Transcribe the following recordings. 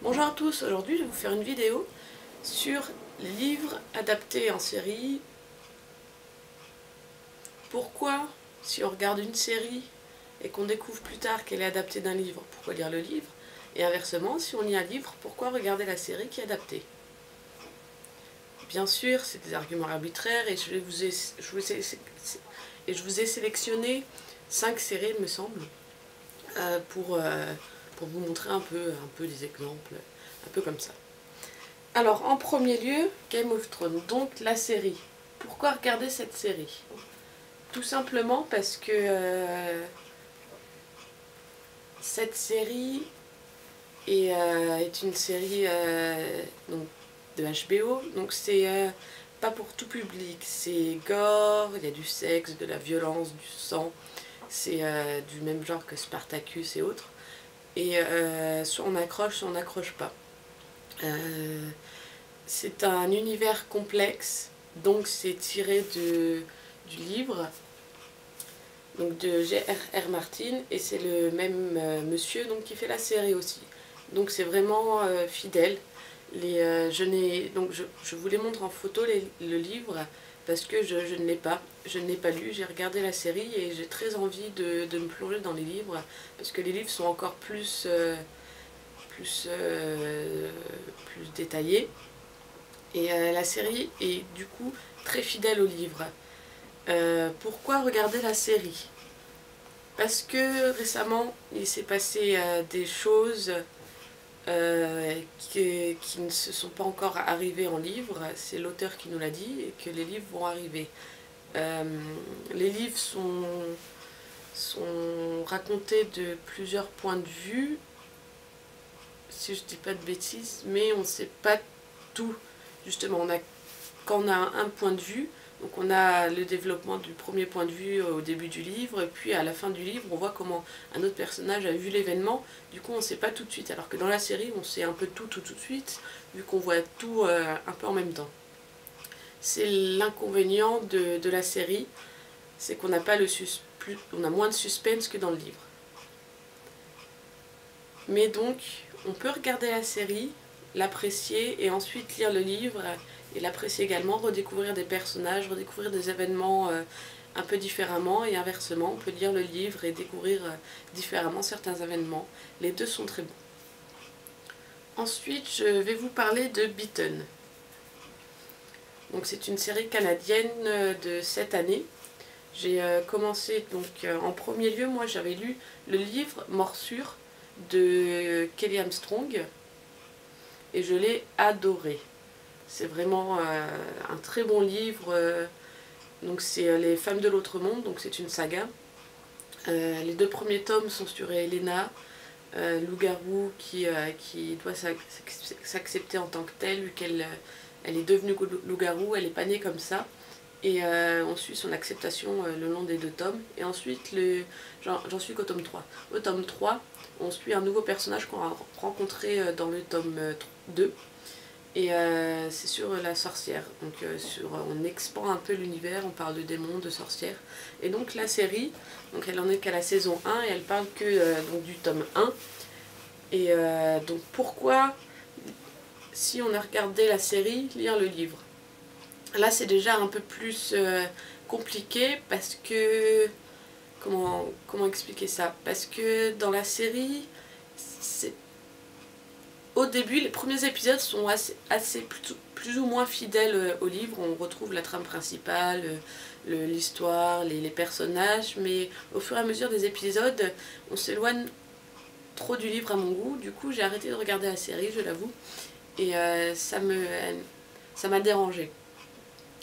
Bonjour à tous, aujourd'hui je vais vous faire une vidéo sur les livres adaptés en série. Pourquoi, si on regarde une série et qu'on découvre plus tard qu'elle est adaptée d'un livre, pourquoi lire le livre? Et inversement, si on lit un livre, pourquoi regarder la série qui est adaptée? Bien sûr, c'est des arguments arbitraires et je vous ai sélectionné 5 séries, il me semble, pour vous montrer un peu des exemples, un peu comme ça. Alors, en premier lieu, Game of Thrones, donc la série. Pourquoi regarder cette série? Tout simplement parce que cette série est une série donc, de HBO, donc c'est pas pour tout public. C'est gore, il y a du sexe, de la violence, du sang. C'est du même genre que Spartacus et autres. Et soit on accroche, soit on n'accroche pas. C'est un univers complexe, donc c'est tiré du livre donc de J.R.R. Martin, et c'est le même monsieur donc, qui fait la série aussi. Donc c'est vraiment fidèle. Je vous les montre en photo le livre parce que je ne l'ai pas. Je ne l'ai pas lu, j'ai regardé la série et j'ai très envie de me plonger dans les livres parce que les livres sont encore plus détaillés. Et la série est du coup très fidèle au livre. Pourquoi regarder la série? Parce que récemment, il s'est passé des choses qui ne se sont pas encore arrivées en livre. C'est l'auteur qui nous l'a dit et que les livres vont arriver. Les livres sont racontés de plusieurs points de vue, si je ne dis pas de bêtises, mais on ne sait pas tout. Justement, quand on a un point de vue, donc on a le développement du premier point de vue au début du livre, et puis à la fin du livre, on voit comment un autre personnage a vu l'événement. Du coup, on ne sait pas tout de suite, alors que dans la série, on sait un peu tout de suite, vu qu'on voit tout un peu en même temps. C'est l'inconvénient de la série, c'est qu'on n'a pas on a moins de suspense que dans le livre. Mais donc, on peut regarder la série, l'apprécier et ensuite lire le livre et l'apprécier également, redécouvrir des personnages, redécouvrir des événements un peu différemment, et inversement, on peut lire le livre et découvrir différemment certains événements. Les deux sont très bons. Ensuite, je vais vous parler de Beaten. Donc c'est une série canadienne de cette année. J'ai commencé, donc en premier lieu, moi j'avais lu le livre Morsure de Kelly Armstrong et je l'ai adoré. C'est vraiment un très bon livre. Donc c'est Les Femmes de l'Autre Monde, donc c'est une saga. Les 2 premiers tomes sont sur Elena, loup-garou qui doit s'accepter en tant que telle, vu qu'elle est devenue loup-garou, elle n'est pas née comme ça. Et on suit son acceptation le long des 2 tomes. Et ensuite, j'en suis qu'au tome 3. Au tome 3, on suit un nouveau personnage qu'on a rencontré dans le tome 2. Et c'est sur la sorcière. Donc on expand un peu l'univers, on parle de démons, de sorcières. Et donc la série, donc elle en est qu'à la saison 1 et elle parle que donc, du tome 1. Et donc pourquoi, si on a regardé la série, lire le livre? Là c'est déjà un peu plus compliqué parce que... Comment expliquer ça? Parce que dans la série, au début, les premiers épisodes sont plus ou moins fidèles au livre. On retrouve la trame principale, l'histoire, les personnages, mais au fur et à mesure des épisodes, on s'éloigne trop du livre à mon goût. Du coup, j'ai arrêté de regarder la série, je l'avoue, et ça m'a dérangée.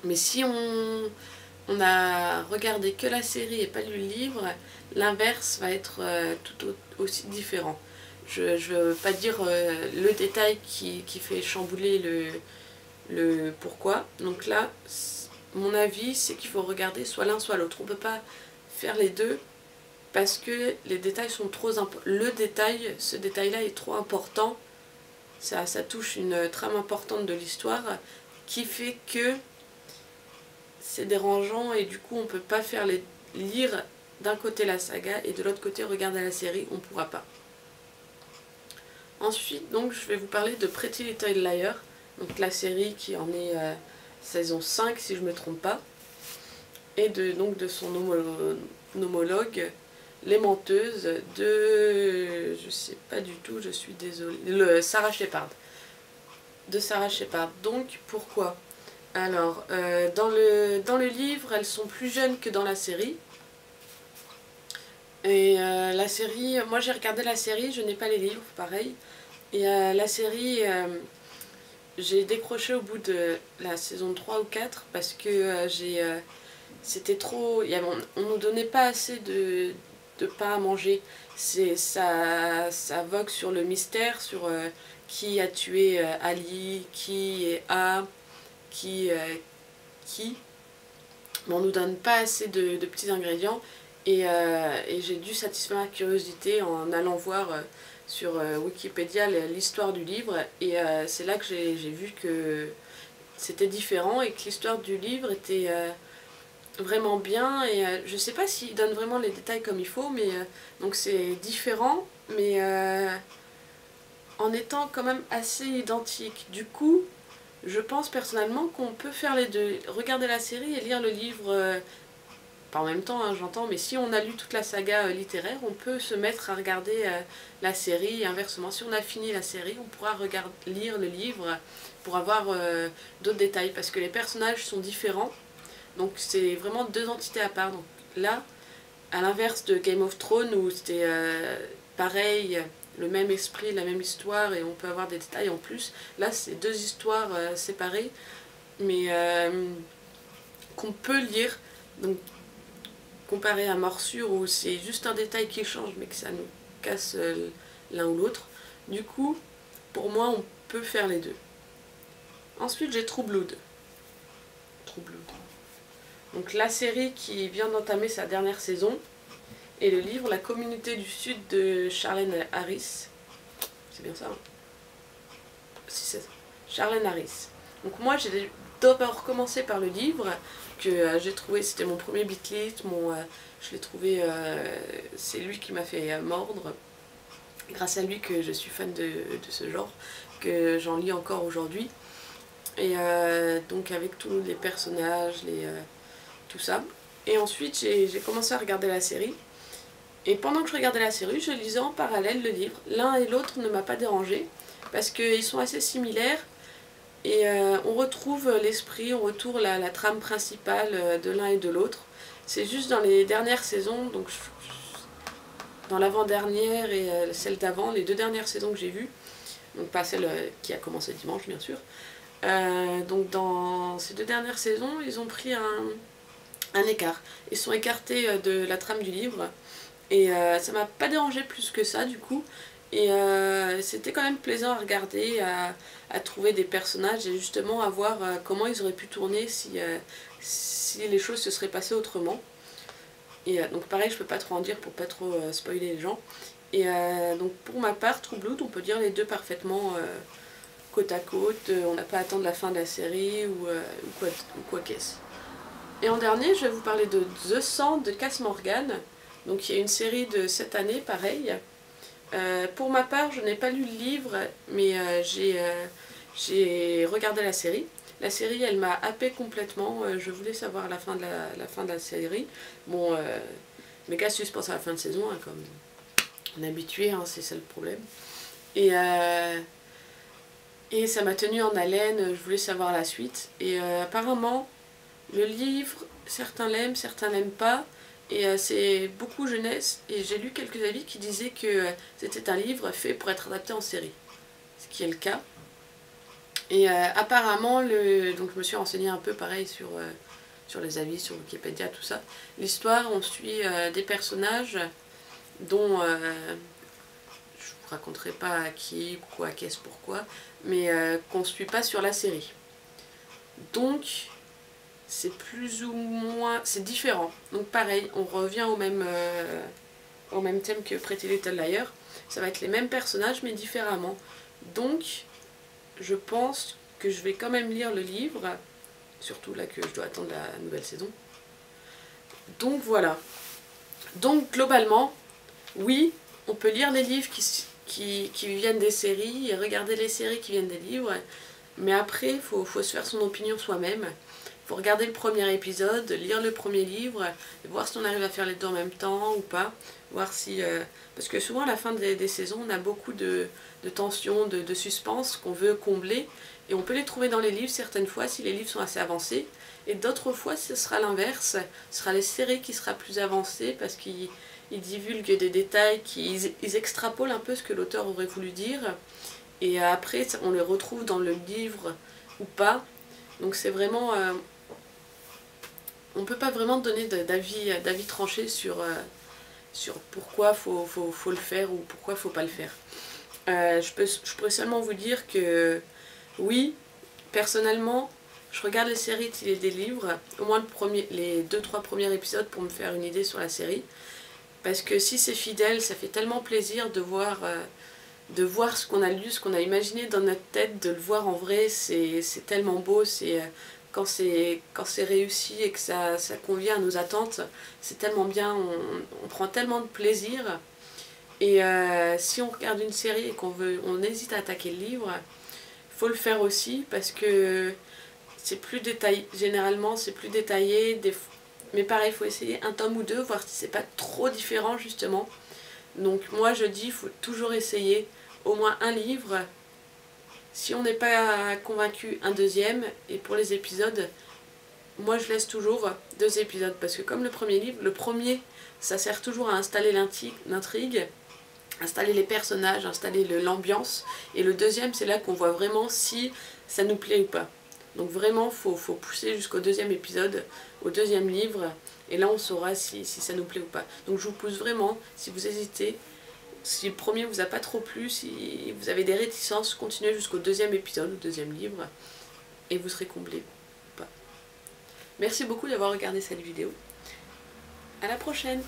Mais si on a regardé que la série et pas lu le livre, l'inverse va être tout aussi différent. Je ne veux pas dire le détail qui fait chambouler le pourquoi. Donc là, mon avis, c'est qu'il faut regarder soit l'un soit l'autre. On ne peut pas faire les deux parce que les détails sont trop importants. Ce détail-là est trop important. Ça touche une trame importante de l'histoire qui fait que c'est dérangeant et du coup on ne peut pas lire d'un côté la saga et de l'autre côté regarder la série, on ne pourra pas. Ensuite, donc, je vais vous parler de Pretty Little Liars, donc la série qui en est saison 5 si je ne me trompe pas, et donc de son homologue, Les Menteuses, de... je sais pas du tout, je suis désolée, Sarah Shepard. De Sarah Shepard. Donc, pourquoi? Alors, dans le livre, elles sont plus jeunes que dans la série. Et la série, moi j'ai regardé la série, je n'ai pas les livres, pareil. Et la série, j'ai décroché au bout de la saison 3 ou 4 parce que c'était trop... on ne nous donnait pas assez de pain à manger. Ça vogue sur le mystère, sur qui a tué Ali, qui est A, qui... Mais on ne nous donne pas assez de petits ingrédients. Et j'ai dû satisfaire ma curiosité en allant voir sur Wikipédia l'histoire du livre. Et c'est là que j'ai vu que c'était différent et que l'histoire du livre était vraiment bien. Et je sais pas s'il donne vraiment les détails comme il faut, mais donc c'est différent, mais en étant quand même assez identique. Du coup, je pense personnellement qu'on peut faire les deux. Regarder la série et lire le livre... pas en même temps, hein, j'entends, mais si on a lu toute la saga littéraire, on peut se mettre à regarder la série et inversement. Si on a fini la série, on pourra lire le livre pour avoir d'autres détails, parce que les personnages sont différents, donc c'est vraiment deux entités à part. Donc là, à l'inverse de Game of Thrones, où c'était pareil, le même esprit, la même histoire, et on peut avoir des détails en plus, là c'est deux histoires séparées, mais qu'on peut lire. Donc, comparé à Morsure où c'est juste un détail qui change mais que ça nous casse l'un ou l'autre. Du coup, pour moi, on peut faire les deux. Ensuite, j'ai True Blood. Donc la série qui vient d'entamer sa dernière saison et le livre La communauté du Sud de Charlaine Harris. C'est bien ça, hein? Si, c'est ça. Charlaine Harris. Donc moi, j'ai d'abord commencé par le livre que j'ai trouvé, c'était mon premier beatlit, je l'ai trouvé, c'est lui qui m'a fait mordre, grâce à lui que je suis fan de ce genre, que j'en lis encore aujourd'hui, et donc avec tous les personnages, tout ça. Et ensuite j'ai commencé à regarder la série, et pendant que je regardais la série, je lisais en parallèle le livre. L'un et l'autre ne m'a pas dérangé, parce qu'ils sont assez similaires, et on retrouve l'esprit, on retrouve la trame principale de l'un et de l'autre. C'est juste dans les dernières saisons, donc dans l'avant-dernière et celle d'avant, les deux dernières saisons que j'ai vues, donc pas celle qui a commencé dimanche bien sûr. Donc dans ces deux dernières saisons, ils ont pris un écart. Ils sont écartés de la trame du livre, et ça m'a pas dérangé plus que ça du coup. Et c'était quand même plaisant à regarder, à trouver des personnages et justement à voir comment ils auraient pu tourner si les choses se seraient passées autrement. Et donc pareil, je peux pas trop en dire pour pas trop spoiler les gens. Et donc pour ma part, True Blood, on peut dire les deux parfaitement côte à côte. On n'a pas à attendre la fin de la série ou quoi qu'est-ce. Et en dernier, je vais vous parler de The Sand de Cass Morgan. Donc il y a une série de cette année, pareil. Pour ma part, je n'ai pas lu le livre, mais j'ai regardé la série. La série, elle m'a happé complètement. Je voulais savoir la fin de la série. Bon, méga suspense à la fin de saison, hein, comme on est habitué, hein, c'est ça le problème. Et ça m'a tenu en haleine, je voulais savoir la suite. Et apparemment, le livre, certains l'aiment, certains n'aiment pas. Et c'est beaucoup jeunesse, et j'ai lu quelques avis qui disaient que c'était un livre fait pour être adapté en série, ce qui est le cas. Et apparemment, donc je me suis renseignée un peu pareil sur les avis, sur Wikipédia, tout ça. L'histoire, on suit des personnages dont je ne vous raconterai pas qui, quoi, qu'est-ce, pourquoi, mais qu'on ne suit pas sur la série. Donc... c'est plus ou moins... c'est différent. Donc pareil, on revient au même thème que Pretty Little Liars. Ça va être les mêmes personnages, mais différemment. Donc, je pense que je vais quand même lire le livre. Surtout là que je dois attendre la nouvelle saison. Donc voilà. Donc globalement, oui, on peut lire les livres qui viennent des séries, et regarder les séries qui viennent des livres. Mais après, il faut se faire son opinion soi-même. Il faut regarder le premier épisode, lire le premier livre, voir si on arrive à faire les deux en même temps ou pas. Voir si, parce que souvent à la fin des saisons, on a beaucoup de tension, de suspense qu'on veut combler. Et on peut les trouver dans les livres certaines fois si les livres sont assez avancés. Et d'autres fois, ce sera l'inverse. Ce sera les séries qui sera plus avancées parce qu'ils divulguent des détails, ils extrapolent un peu ce que l'auteur aurait voulu dire. Et après, on les retrouve dans le livre ou pas. Donc c'est vraiment... on ne peut pas vraiment donner d'avis tranché sur pourquoi faut le faire ou pourquoi faut pas le faire. Je pourrais seulement vous dire que oui, personnellement, je regarde les séries et des livres, au moins les 2-3 premiers épisodes pour me faire une idée sur la série. Parce que si c'est fidèle, ça fait tellement plaisir de voir ce qu'on a lu, ce qu'on a imaginé dans notre tête, de le voir en vrai, c'est tellement beau, quand c'est réussi et que ça convient à nos attentes, c'est tellement bien, on prend tellement de plaisir. Et si on regarde une série et on hésite à attaquer le livre, il faut le faire aussi parce que c'est plus détaillé, généralement c'est plus détaillé, mais pareil, il faut essayer un tome ou deux, voir si c'est pas trop différent justement. Donc moi je dis, il faut toujours essayer au moins un livre. Si on n'est pas convaincu, un deuxième. Et pour les épisodes, moi je laisse toujours 2 épisodes. Parce que comme le premier livre, le premier, ça sert toujours à installer l'intrigue, installer les personnages, installer l'ambiance. Et le deuxième, c'est là qu'on voit vraiment si ça nous plaît ou pas. Donc vraiment, faut pousser jusqu'au 2e épisode, au 2e livre. Et là, on saura si ça nous plaît ou pas. Donc je vous pousse vraiment, si vous hésitez, si le premier vous a pas trop plu, si vous avez des réticences, continuez jusqu'au 2e épisode, au 2e livre, et vous serez comblé ou pas. Merci beaucoup d'avoir regardé cette vidéo. À la prochaine!